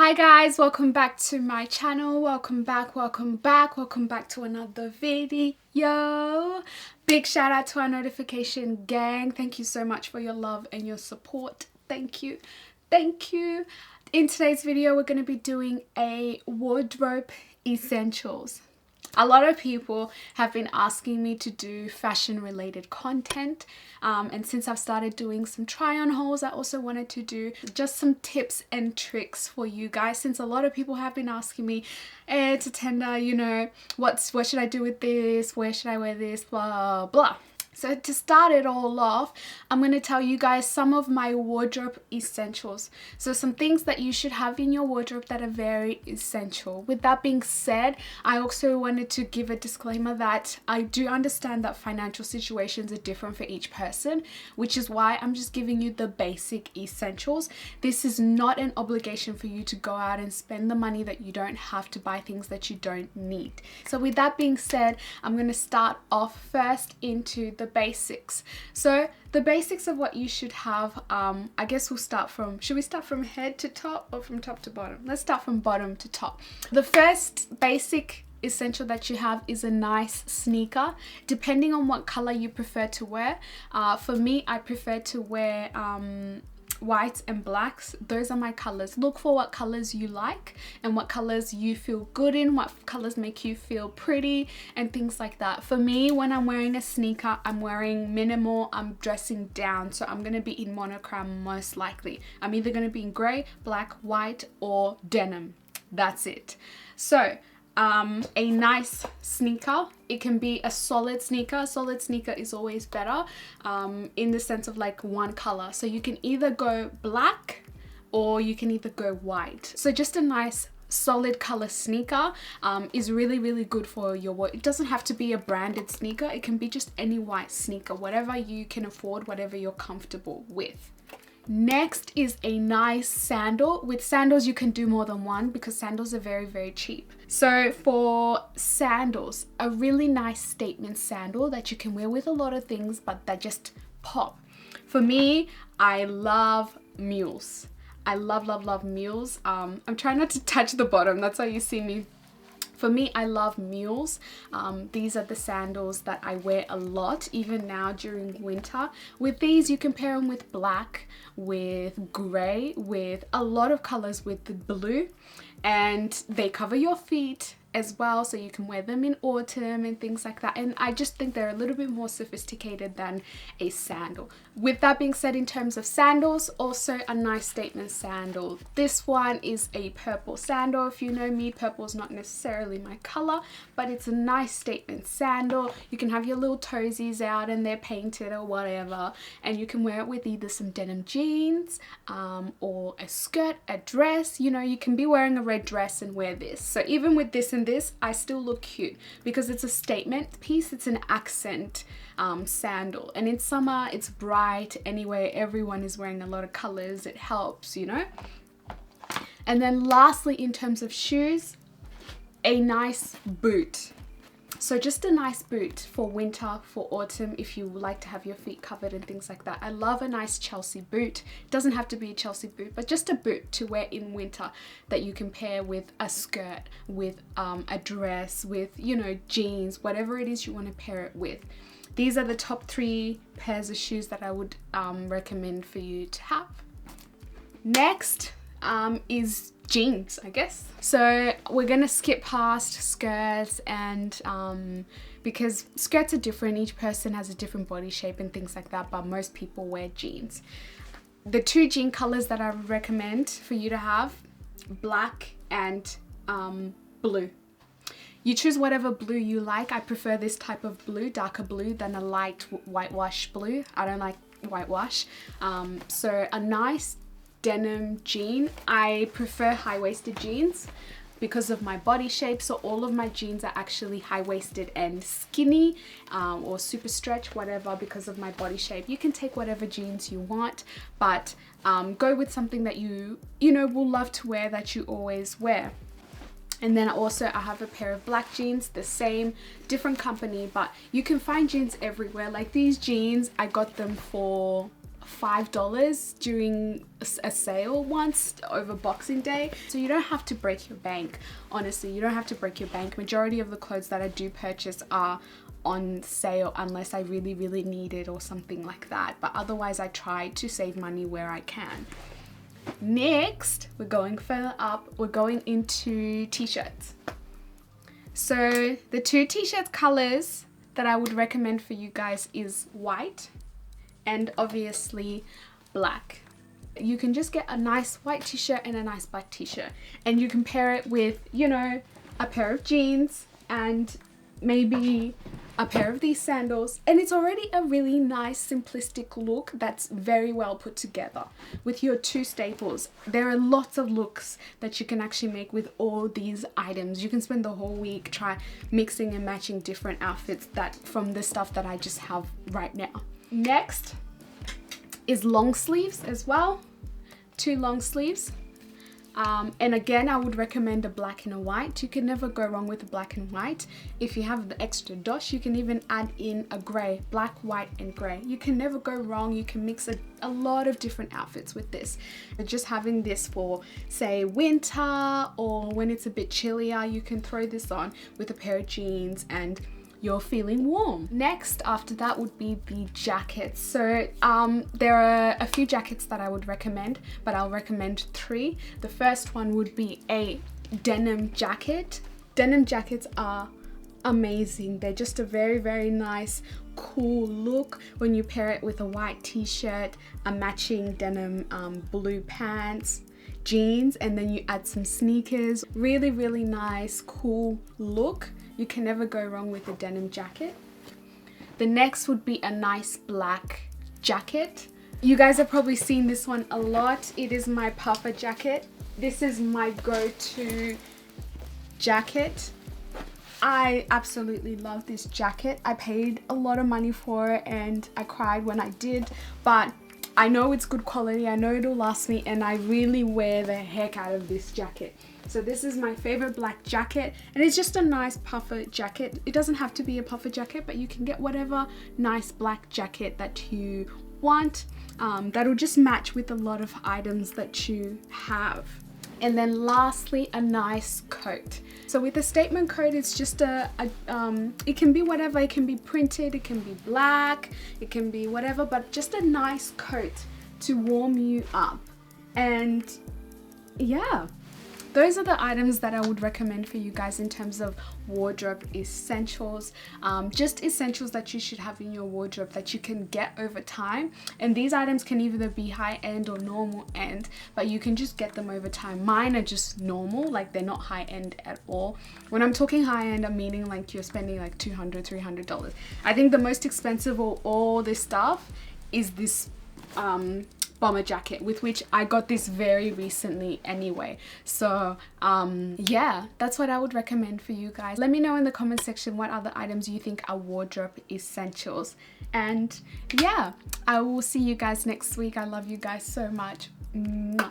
Hi guys, welcome back to my channel. Welcome back to another video. Big shout out to our notification gang. Thank you so much for your love and your support. Thank you. In today's video we're going to be doing a wardrobe essentials. A lot of people have been asking me to do fashion related content, and since I've started doing some try on hauls, I also wanted to do just some tips and tricks for you guys, since a lot of people have been asking me, tatenda, you know, what should I do with this, where should I wear this, blah blah. So to start it all off, I'm going to tell you guys some of my wardrobe essentials. So some things that you should have in your wardrobe that are very essential. With that being said, I also wanted to give a disclaimer that I do understand that financial situations are different for each person, which is why I'm just giving you the basic essentials. This is not an obligation for you to go out and spend the money that you don't have to buy things that you don't need. So with that being said, I'm going to start off first into the basics. So the basics of what you should have, I guess we'll start from, should we start from head to top or from top to bottom? Let's start from bottom to top. The first basic essential that you have is a nice sneaker, depending on what color you prefer to wear. For me, I prefer to wear whites and blacks. Those are my colors. Look for what colors you like and what colors you feel good in, what colors make you feel pretty and things like that. For me, when I'm wearing a sneaker, I'm wearing minimal, I'm dressing down, so I'm going to be in monochrome most likely. I'm either going to be in grey, black, white or denim. That's it. So a nice sneaker, it can be a solid sneaker. A solid sneaker is always better in the sense of like one color. So you can either go black or you can either go white. So just a nice solid color sneaker is really good for your work. It doesn't have to be a branded sneaker. It can be just any white sneaker, whatever you can afford, whatever you're comfortable with. Next is a nice sandal. With sandals you can do more than one because sandals are very cheap. So for sandals, a really nice statement sandal that you can wear with a lot of things but that just pop. For me, I love Mules. I love Mules. I'm trying not to touch the bottom, that's why you see me. For me, I love Mules. These are the sandals that I wear a lot, even now during winter. With these, you can pair them with black, with grey, with a lot of colors, with the blue. And they cover your feet as well, so you can wear them in autumn and things like that. And I just think they're a little bit more sophisticated than a sandal. With that being said, in terms of sandals, also a nice statement sandal. This one is a purple sandal. If you know me, purple is not necessarily my color, but it's a nice statement sandal. You can have your little toesies out and they're painted or whatever, and you can wear it with either some denim jeans or a skirt, a dress. You know, you can be wearing a red dress and wear this. So even with this and this, I still look cute because it's a statement piece. It's an accent sandal, and in summer it's bright anyway, everyone is wearing a lot of colors, it helps, you know. And then lastly, in terms of shoes, a nice boot. So just a nice boot for winter, for autumn, if you like to have your feet covered and things like that. I love a nice Chelsea boot. It doesn't have to be a Chelsea boot, but just a boot to wear in winter that you can pair with a skirt, with a dress, with, you know, jeans, whatever it is you want to pair it with. These are the top 3 pairs of shoes that I would recommend for you to have. Next is jeans, I guess. So we're gonna skip past skirts and because skirts are different, each person has a different body shape and things like that, but most people wear jeans. The 2 jean colors that I would recommend for you to have, black and blue. You choose whatever blue you like. I prefer this type of blue, darker blue, than a light whitewash blue. I don't like whitewash. So a nice denim jean. I prefer high-waisted jeans because of my body shape, so all of my jeans are actually high-waisted and skinny or super stretch, whatever, because of my body shape. You can take whatever jeans you want, but go with something that you know will love to wear, that you always wear. And then also I have a pair of black jeans, the same, different company, but you can find jeans everywhere. Like these jeans, I got them for $5 during a sale once over Boxing Day. So you don't have to break your bank. Honestly, you don't have to break your bank. Majority of the clothes that I do purchase are on sale unless I really need it or something like that. But otherwise I try to save money where I can. Next, we're going further up. We're going into t-shirts. So the two t-shirt colors that I would recommend for you guys is white and obviously black. You can just get a nice white t-shirt and a nice black t-shirt, and you can pair it with, you know, a pair of jeans and maybe a pair of these sandals, and it's already a really nice simplistic look that's very well put together with your two staples. There are lots of looks that you can actually make with all these items. You can spend the whole week mixing and matching different outfits from the stuff that I just have right now. Next is long sleeves as well, 2 long sleeves. And again, I would recommend a black and a white. You can never go wrong with a black and white. If you have the extra dosh, you can even add in a gray, black, white, and gray. You can never go wrong. You can mix a lot of different outfits with this. But just having this for, say, winter or when it's a bit chillier, you can throw this on with a pair of jeans and you're feeling warm. Next after that would be the jackets. So there are a few jackets that I would recommend, but I'll recommend 3. The first one would be a denim jacket. Denim jackets are amazing. They're just a very nice, cool look when you pair it with a white t-shirt, a matching denim blue pants, jeans, and then you add some sneakers. Really nice, cool look. You can never go wrong with a denim jacket. The next would be a nice black jacket. You guys have probably seen this one a lot. It is my puffer jacket. This is my go-to jacket. I absolutely love this jacket. I paid a lot of money for it and I cried when I did, but I know it's good quality. I know it'll last me, and I really wear the heck out of this jacket. So this is my favorite black jacket, and it's just a nice puffer jacket. It doesn't have to be a puffer jacket, but you can get whatever nice black jacket that you want. That'll just match with a lot of items that you have. And then lastly, a nice coat. So with a statement coat, it's just it can be whatever. It can be printed, it can be black, it can be whatever, but just a nice coat to warm you up. And yeah, those are the items that I would recommend for you guys in terms of wardrobe essentials. Just essentials that you should have in your wardrobe that you can get over time. And these items can either be high end or normal end, but you can just get them over time. Mine are just normal, like they're not high end at all. When I'm talking high end, I'm meaning like you're spending like $200, $300. I think the most expensive of all this stuff is this bomber jacket, with which I got this very recently anyway. So yeah, that's what I would recommend for you guys. Let me know in the comment section what other items you think are wardrobe essentials. And yeah, I will see you guys next week. I love you guys so much. Mwah.